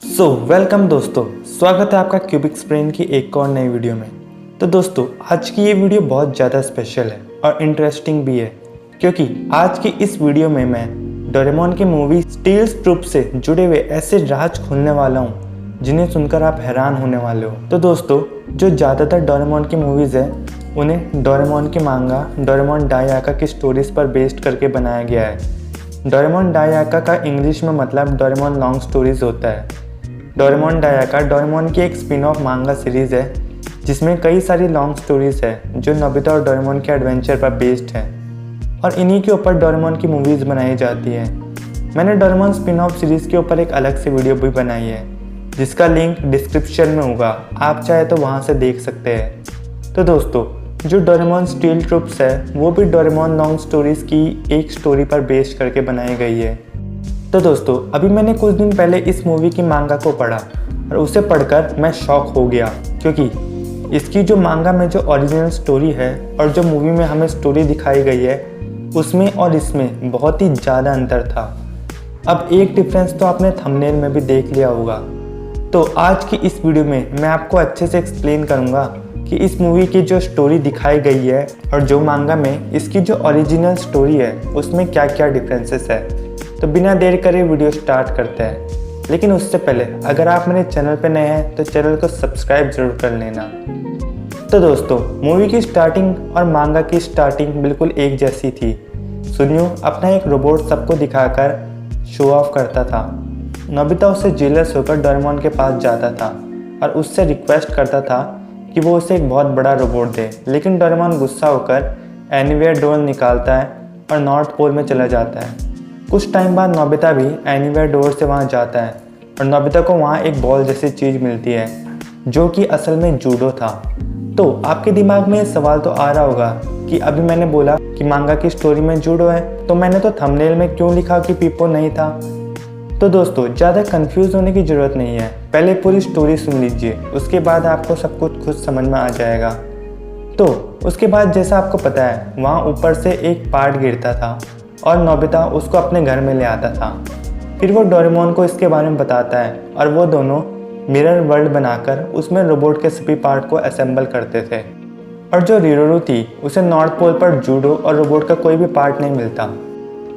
Welcome दोस्तों, स्वागत है आपका क्यूबिक ब्रेन की एक और नई वीडियो में। तो दोस्तों, आज की ये वीडियो बहुत ज़्यादा स्पेशल है और इंटरेस्टिंग भी है, क्योंकि आज की इस वीडियो में मैं डोरेमोन की मूवी स्टील्स ट्रूप से जुड़े हुए ऐसे राज खोलने वाला हूँ जिन्हें सुनकर आप हैरान होने वाले हो। तो दोस्तों, जो ज़्यादातर डोरेमोन की मूवीज़ है उन्हें डोरेमोन की मांगा डोरेमोन डायआका की स्टोरीज़ पर बेस्ड करके बनाया गया है। डोरेमोन डायआका का इंग्लिश में मतलब डोरेमोन लॉन्ग स्टोरीज होता है। डोरेमोन डायआका डोरेमोन की एक स्पिन ऑफ मांगा सीरीज़ है जिसमें कई सारी लॉन्ग स्टोरीज़ है जो नोबिता और डोरेमोन के एडवेंचर पर बेस्ड है और इन्हीं के ऊपर डोरेमोन की मूवीज़ बनाई जाती है। मैंने डोरेमोन स्पिन ऑफ सीरीज़ के ऊपर एक अलग से वीडियो भी बनाई है जिसका लिंक डिस्क्रिप्शन में होगा, आप चाहे तो वहाँ से देख सकते हैं। तो दोस्तों, जो डोरेमोन स्टील ट्रूप्स है वो भी डोरेमोन लॉन्ग स्टोरीज़ की एक स्टोरी पर बेस्ड करके बनाई गई है। तो दोस्तों, अभी मैंने कुछ दिन पहले इस मूवी की मांगा को पढ़ा और उसे पढ़कर मैं शॉक हो गया, क्योंकि इसकी जो मांगा में जो ओरिजिनल स्टोरी है और जो मूवी में हमें स्टोरी दिखाई गई है उसमें और इसमें बहुत ही ज़्यादा अंतर था। अब एक डिफरेंस तो आपने थंबनेल में भी देख लिया होगा। तो आज की इस वीडियो में मैं आपको अच्छे से एक्सप्लेन करूँगा कि इस मूवी की जो स्टोरी दिखाई गई है और जो मांगा में इसकी जो ओरिजिनल स्टोरी है उसमें क्या क्या डिफरेंसेस है। तो बिना देर करे वीडियो स्टार्ट करते हैं, लेकिन उससे पहले अगर आप मेरे चैनल पर नए हैं तो चैनल को सब्सक्राइब जरूर कर लेना। तो दोस्तों, मूवी की स्टार्टिंग और मांगा की स्टार्टिंग बिल्कुल एक जैसी थी। सुनियो अपना एक रोबोट सबको दिखाकर शो ऑफ करता था। नोबिता उससे जेलस होकर डोरेमोन के पास जाता था और उससे रिक्वेस्ट करता था कि वो उसे एक बहुत बड़ा रोबोट दे, लेकिन डोरेमोन गुस्सा होकर एनीवेयर डोर निकालता है और नॉर्थ पोल में चला जाता है। कुछ टाइम बाद नोबिता भी एनीवेयर डोर से वहाँ जाता है और नोबिता को वहाँ एक बॉल जैसी चीज़ मिलती है जो कि असल में जूडो था। तो आपके दिमाग में सवाल तो आ रहा होगा कि अभी मैंने बोला कि मांगा की स्टोरी में जूडो है, तो मैंने तो थंबनेल में क्यों लिखा कि पीपो नहीं था। तो दोस्तों, ज़्यादा कंफ्यूज होने की ज़रूरत नहीं है, पहले पूरी स्टोरी सुन लीजिए, उसके बाद आपको सब कुछ खुद समझ में आ जाएगा। तो उसके बाद जैसा आपको पता है वहाँ ऊपर से एक पार्ट गिरता था और नोबिता उसको अपने घर में ले आता था। फिर वो डोरेमोन को इसके बारे में बताता है और वो दोनों मिरर वर्ल्ड बनाकर उसमें रोबोट के सभी पार्ट को असेंबल करते थे। और जो रिरोरू थी उसे नॉर्थ पोल पर जूडो और रोबोट का कोई भी पार्ट नहीं मिलता,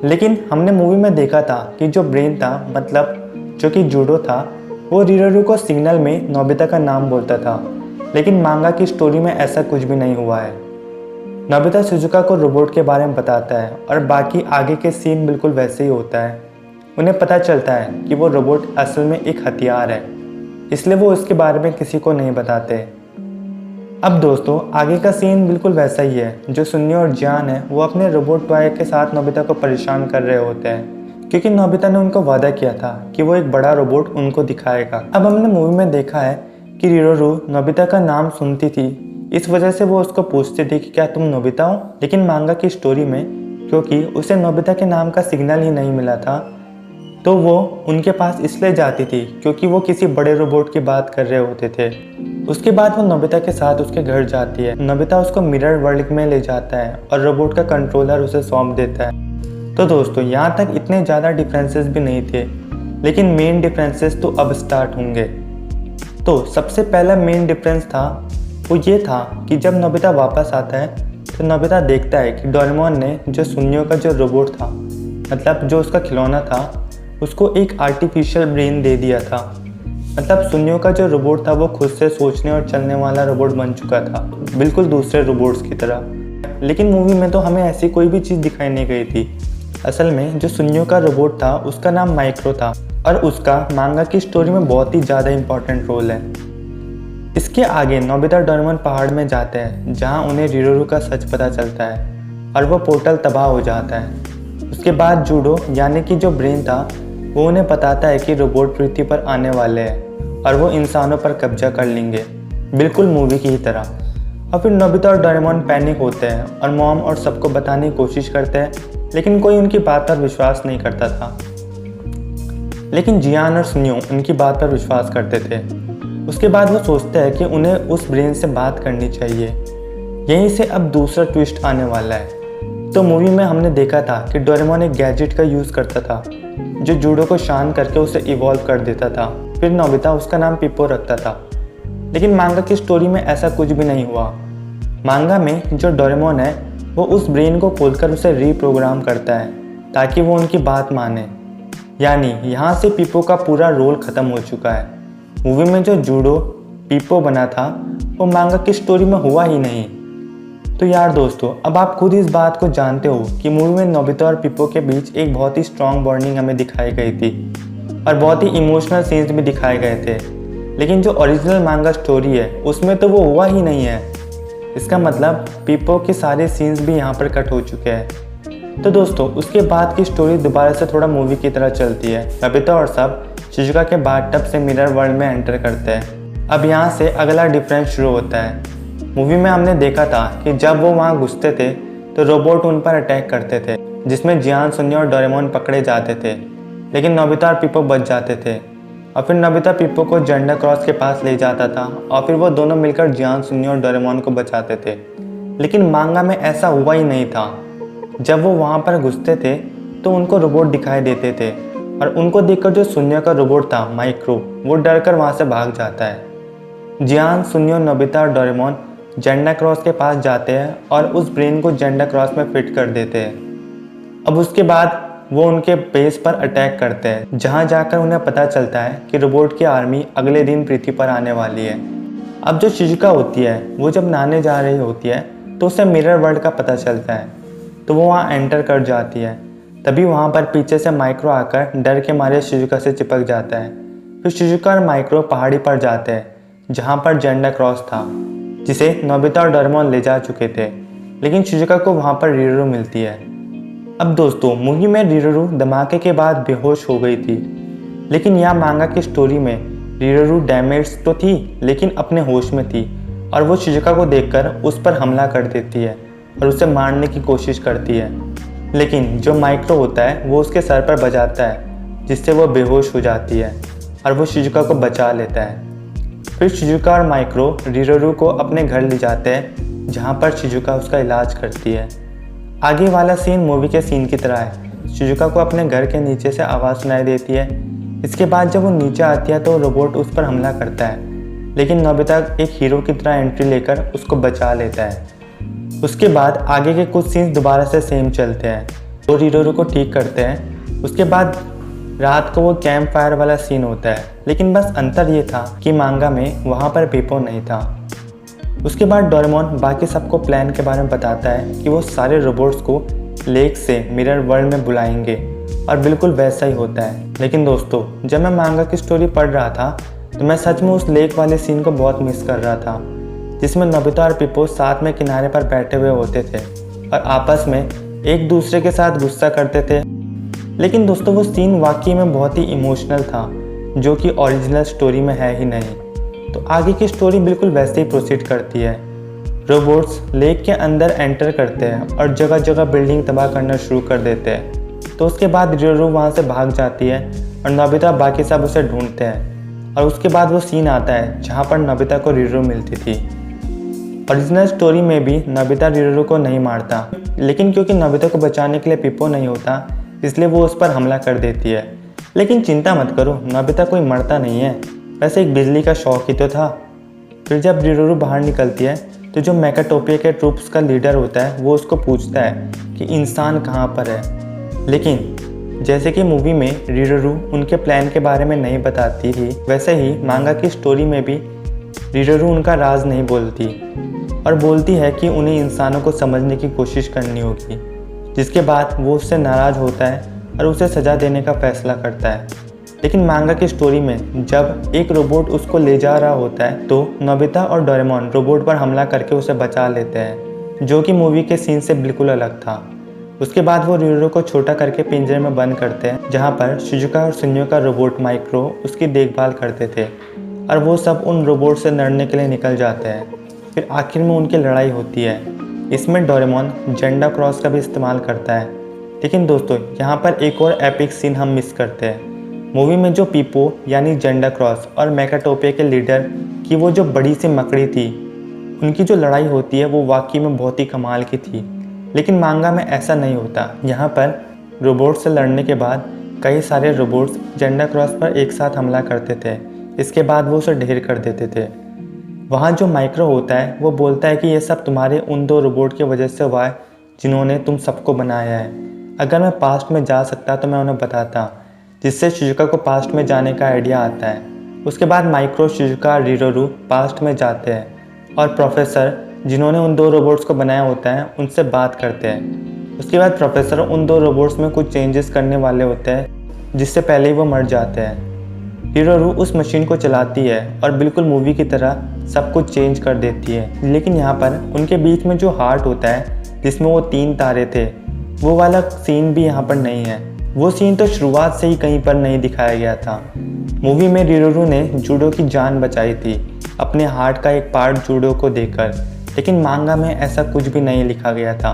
लेकिन हमने मूवी में देखा था कि जो ब्रेन था, मतलब जो कि जूडो था, वो रिरोरू को सिग्नल में नोबिता का नाम बोलता था। लेकिन मांगा की स्टोरी में ऐसा कुछ भी नहीं हुआ है। नोबिता शिजुका को रोबोट के बारे में बताता है और बाकी आगे के सीन बिल्कुल वैसे ही होता है। उन्हें पता चलता है कि वो रोबोट असल में एक हथियार है, इसलिए वो उसके बारे में किसी को नहीं बताते। अब दोस्तों, आगे का सीन बिल्कुल वैसा ही है। जो सुन्यो और जियान है वो अपने रोबोट टॉय के साथ नोबिता को परेशान कर रहे होते हैं, क्योंकि नोबिता ने उनको वादा किया था कि वो एक बड़ा रोबोट उनको दिखाएगा। अब हमने मूवी में देखा है कि रिरोरू नोबिता का नाम सुनती थी, इस वजह से वो उसको पूछती थी कि क्या तुम नोबिता हो। लेकिन मांगा की स्टोरी में क्योंकि उसे नोबिता के नाम का सिग्नल ही नहीं मिला था, तो वो उनके पास इसलिए जाती थी क्योंकि वो किसी बड़े रोबोट की बात कर रहे होते थे। उसके बाद वो नोबिता के साथ उसके घर जाती है। नोबिता उसको मिरर वर्ल्ड में ले जाता है और रोबोट का कंट्रोलर उसे सौंप देता है। तो दोस्तों, यहाँ तक इतने ज़्यादा डिफरेंसेस भी नहीं थे, लेकिन मेन डिफरेंसेस तो अब स्टार्ट होंगे। तो सबसे पहला मेन डिफरेंस था वो ये था कि जब नोबिता वापस आता है तो नोबिता देखता है कि डोरेमोन ने जो सुन्यो का जो रोबोट था, मतलब जो उसका खिलौना था, उसको एक आर्टिफिशियल ब्रेन दे दिया था। मतलब सुन्यो का जो रोबोट था वो खुद से सोचने और चलने वाला रोबोट बन चुका था, बिल्कुल दूसरे रोबोट्स की तरह। लेकिन मूवी में तो हमें ऐसी कोई भी चीज़ दिखाई नहीं गई थी। असल में जो सुन्यो का रोबोट था उसका नाम माइक्रो था और उसका मांगा की स्टोरी में बहुत ही ज़्यादा इंपॉर्टेंट रोल है। इसके आगे नोबिता डोरेमोन पहाड़ में जाते हैं जहां उन्हें रिरोरू का सच पता चलता है और वो पोर्टल तबाह हो जाता है। उसके बाद जूडो यानी कि जो ब्रेन था वो उन्हें बताता है कि रोबोट पृथ्वी पर आने वाले हैं और वो इंसानों पर कब्जा कर लेंगे, बिल्कुल मूवी की ही तरह। और फिर नोबिता और डोरेमोन पैनिक होते हैं और मॉम और सबको बताने की कोशिश करते हैं, लेकिन कोई उनकी बात पर विश्वास नहीं करता था। लेकिन जियान और सुन्यो उनकी बात पर विश्वास करते थे। उसके बाद वो सोचते हैं कि उन्हें उस ब्रेन से बात करनी चाहिए। यहीं से अब दूसरा ट्विस्ट आने वाला है। तो मूवी में हमने देखा था कि डोरेमोन एक गैजेट का यूज़ करता था जो जूडो को शांत करके उसे इवॉल्व कर देता था। फिर नोबिता उसका नाम पिप्पो रखता था। लेकिन मांगा की स्टोरी में ऐसा कुछ भी नहीं हुआ। मांगा में जो डोरेमोन है वो उस ब्रेन को खोलकर उसे रीप्रोग्राम करता है ताकि वो उनकी बात माने। यानी यहाँ से पिप्पो का पूरा रोल ख़त्म हो चुका है। मूवी में जो जूडो पिप्पो बना था वो मांगा की स्टोरी में हुआ ही नहीं। तो यार दोस्तों, अब आप खुद इस बात को जानते हो कि मूवी में नोबिता और पिप्पो के बीच एक बहुत ही स्ट्रॉन्ग बॉन्डिंग हमें दिखाई गई थी और बहुत ही इमोशनल सीन्स भी दिखाए गए थे। लेकिन जो ओरिजिनल मांगा स्टोरी है उसमें तो वो हुआ ही नहीं है। इसका मतलब पिप्पो के सारे सीन्स भी यहाँ पर कट हो चुके हैं। तो दोस्तों, उसके बाद की स्टोरी दोबारा से थोड़ा मूवी की तरह चलती है। नोबिता और सब शिजुका के बाथटब से मिरर वर्ल्ड में एंटर करते हैं। अब यहाँ से अगला डिफरेंस शुरू होता है। मूवी में हमने देखा था कि जब वो वहाँ घुसते थे तो रोबोट उन पर अटैक करते थे, जिसमें जियान, सुन्यो और डोरेमोन पकड़े जाते थे। लेकिन नोबिता और पिप्पो बच जाते थे और फिर नोबिता पिप्पो को जेंडा क्रॉस के पास ले जाता था और फिर वो दोनों मिलकर जियान, सुन्यो और डोरेमोन को बचाते थे। लेकिन मांगा में ऐसा हुआ ही नहीं था। जब वो वहाँ पर घुसते थे तो उनको रोबोट दिखाई देते थे और उनको देखकर जो सुन्यो का रोबोट था माइक्रो, वो डर कर वहाँ से भाग जाता है। जियान, सुन्यो, नोबिता और डोरेमोन जेंडा क्रॉस के पास जाते हैं और उस ब्रेन को जेंडा क्रॉस में फिट कर देते हैं। अब उसके बाद वो उनके बेस पर अटैक करते हैं, जहां जाकर उन्हें पता चलता है कि रोबोट की आर्मी अगले दिन पृथ्वी पर आने वाली है। अब जो शिजुका होती है वो जब नहाने जा रही होती है तो उसे मिरर वर्ल्ड का पता चलता है, तो वो वहाँ एंटर कर जाती है। तभी वहाँ पर पीछे से माइक्रो आकर डर के मारे शिजुका से चिपक जाता है। फिर शिजुका और माइक्रो पहाड़ी पर जाते हैं जहाँ पर जेंडा क्रॉस था, जिसे नोबिता और डोरेमोन ले जा चुके थे। लेकिन शिजुका को वहाँ पर रिरोरू मिलती है। अब दोस्तों, मूवी में रिरोरू धमाके के बाद बेहोश हो गई थी, लेकिन यहाँ मांगा की स्टोरी में रिरोरू डैमेज तो थी लेकिन अपने होश में थी और वो शिजुका को देखकर उस पर हमला कर देती है और उसे मारने की कोशिश करती है। लेकिन जो माइक्रो होता है वो उसके सर पर बजाता है, जिससे वो बेहोश हो जाती है और वो शिजुका को बचा लेता है। फिर शिजुका और माइक्रो रिरोरू को अपने घर ले जाते हैं, जहाँ पर शिजुका उसका इलाज करती है। आगे वाला सीन मूवी के सीन की तरह है। शिजुका को अपने घर के नीचे से आवाज़ सुनाई देती है। इसके बाद जब वो नीचे आती है तो रोबोट उस पर हमला करता है, लेकिन नोबिता एक हीरो की तरह एंट्री लेकर उसको बचा लेता है। उसके बाद आगे के कुछ सीन्स दोबारा से सेम चलते हैं। वो रिरोरू को ठीक करते हैं। उसके बाद रात को वो कैंप फायर वाला सीन होता है, लेकिन बस अंतर ये था कि मांगा में वहाँ पर पिप्पो नहीं था। उसके बाद डोरेमोन बाकी सबको प्लान के बारे में बताता है कि वो सारे रोबोट्स को लेक से मिरर वर्ल्ड में बुलाएंगे और बिल्कुल वैसा ही होता है। लेकिन दोस्तों, जब मैं मांगा की स्टोरी पढ़ रहा था तो मैं सच में उस लेक वाले सीन को बहुत मिस कर रहा था, जिसमें नोबिता और पिप्पो साथ में किनारे पर बैठे हुए होते थे और आपस में एक दूसरे के साथ गुस्सा करते थे। लेकिन दोस्तों, वो सीन वाकई में बहुत ही इमोशनल था, जो कि ओरिजिनल स्टोरी में है ही नहीं। तो आगे की स्टोरी बिल्कुल वैसे ही प्रोसीड करती है। रोबोट्स लेक के अंदर एंटर करते हैं और जगह जगह बिल्डिंग तबाह करना शुरू कर देते हैं। तो उसके बाद रिरोरू वहाँ से भाग जाती है और नोबिता बाकी सब उसे ढूंढते हैं। और उसके बाद वो सीन आता है जहाँ पर नोबिता को रिरोरू मिलती थी। ओरिजिनल स्टोरी में भी नोबिता रिरोरू को नहीं मारता, लेकिन क्योंकि नोबिता को बचाने के लिए पिप्पो नहीं होता, इसलिए वो उस पर हमला कर देती है। लेकिन चिंता मत करो, नोबिता कोई मरता नहीं है, वैसे एक बिजली का शॉक ही तो था। फिर जब रिरोरू बाहर निकलती है तो जो मेकाटोपिया के ट्रूप्स का लीडर होता है वो उसको पूछता है कि इंसान कहाँ पर है। लेकिन जैसे कि मूवी में रिरोरू उनके प्लान के बारे में नहीं बताती थी, वैसे ही मांगा की स्टोरी में भी रिरोरू उनका राज नहीं बोलती और बोलती है कि उन्हें इंसानों को समझने की कोशिश करनी होगी। जिसके बाद वो उससे नाराज़ होता है और उसे सज़ा देने का फैसला करता है। लेकिन मांगा की स्टोरी में जब एक रोबोट उसको ले जा रहा होता है तो नोबिता और डोरेमोन रोबोट पर हमला करके उसे बचा लेते हैं, जो कि मूवी के सीन से बिल्कुल अलग था। उसके बाद वो रिरोरू को छोटा करके पिंजरे में बंद करते हैं, जहाँ पर शिजुका और सुन्यो का रोबोट माइक्रो उसकी देखभाल करते थे और वो सब उन रोबोट से लड़ने के लिए निकल जाते हैं। फिर आखिर में उनकी लड़ाई होती है। इसमें डोरेमोन जेंडा क्रॉस का भी इस्तेमाल करता है। लेकिन दोस्तों, यहाँ पर एक और एपिक सीन हम मिस करते हैं। मूवी में जो पिप्पो यानी जेंडा क्रॉस और मेकाटोपिया के लीडर की वो जो बड़ी सी मकड़ी थी, उनकी जो लड़ाई होती है वो वाकई में बहुत ही कमाल की थी। लेकिन मांगा में ऐसा नहीं होता। यहाँ पर रोबोट से लड़ने के बाद कई सारे रोबोट्स जेंडा क्रॉस पर एक साथ हमला करते थे, इसके बाद वो उसे ढेर कर देते थे। वहाँ जो माइक्रो होता है वो बोलता है कि ये सब तुम्हारे उन 2 रोबोट की वजह से हुआ है जिन्होंने तुम सबको बनाया है। अगर मैं पास्ट में जा सकता तो मैं उन्हें बताता, जिससे शिजुका को पास्ट में जाने का आइडिया आता है। उसके बाद माइक्रो, शिजुका और रिरोरू पास्ट में जाते हैं और प्रोफेसर जिन्होंने उन 2 रोबोट्स को बनाया होता है उनसे बात करते हैं। उसके बाद प्रोफेसर उन 2 रोबोट्स में कुछ चेंजेस करने वाले होते हैं जिससे पहले ही वो मर जाते हैं। रिरोरू उस मशीन को चलाती है और बिल्कुल मूवी की तरह सब कुछ चेंज कर देती है। लेकिन यहाँ पर उनके बीच में जो हार्ट होता है जिसमें वो 3 तारे थे, वो वाला सीन भी यहाँ पर नहीं है। वो सीन तो शुरुआत से ही कहीं पर नहीं दिखाया गया था। मूवी में रिरोरू ने जूडो की जान बचाई थी अपने हार्ट का एक पार्ट जूडो को देकर, लेकिन मांगा में ऐसा कुछ भी नहीं लिखा गया था।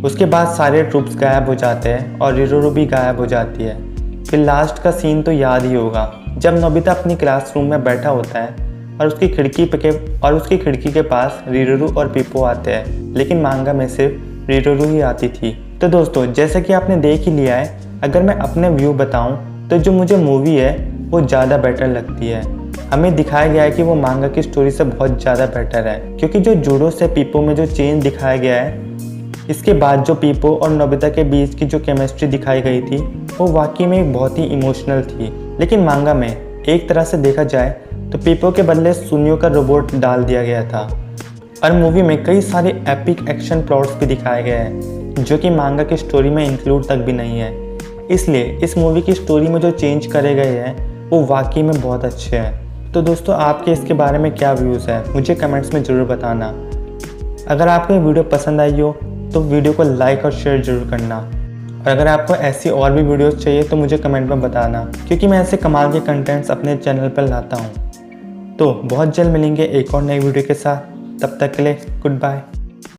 उसके बाद सारे ट्रूप्स गायब हो जाते हैं और रिरोरू भी गायब हो जाती है। फिर लास्ट का सीन तो याद ही होगा, जब नोबिता अपनी क्लासरूम में बैठा होता है और उसकी खिड़की के पास रिरोरू और पीपो आते हैं, लेकिन मांगा में सिर्फ रिरोरू ही आती थी। तो दोस्तों, जैसा कि आपने देख ही लिया है, अगर मैं अपने व्यू बताऊं तो जो मुझे मूवी है वो ज़्यादा बेटर लगती है। हमें दिखाया गया है कि वो मांगा की स्टोरी से बहुत ज़्यादा बेटर है, क्योंकि जो जूडो से पीपो में जो चेंज दिखाया गया है, इसके बाद जो पीपो और नोबिता के बीच की जो केमिस्ट्री दिखाई गई थी वो वाकई में एक बहुत ही इमोशनल थी। लेकिन मांगा में एक तरह से देखा जाए तो पीपो के बदले सुनियो का रोबोट डाल दिया गया था और मूवी में कई सारे एपिक एक्शन प्लॉट्स भी दिखाए गए हैं जो कि मांगा की स्टोरी में इंक्लूड तक भी नहीं है। इसलिए इस मूवी की स्टोरी में जो चेंज करे गए हैं वो वाकई में बहुत अच्छे हैं। तो दोस्तों, आपके इसके बारे में क्या व्यूज़ हैं मुझे कमेंट्स में ज़रूर बताना। अगर आपको ये वीडियो पसंद आई हो तो वीडियो को लाइक और शेयर ज़रूर करना, और अगर आपको ऐसी और भी वीडियोस चाहिए तो मुझे कमेंट में बताना, क्योंकि मैं ऐसे कमाल के कंटेंट्स अपने चैनल पर लाता हूँ। तो बहुत जल्द मिलेंगे एक और नई वीडियो के साथ, तब तक के लिए गुड बाय।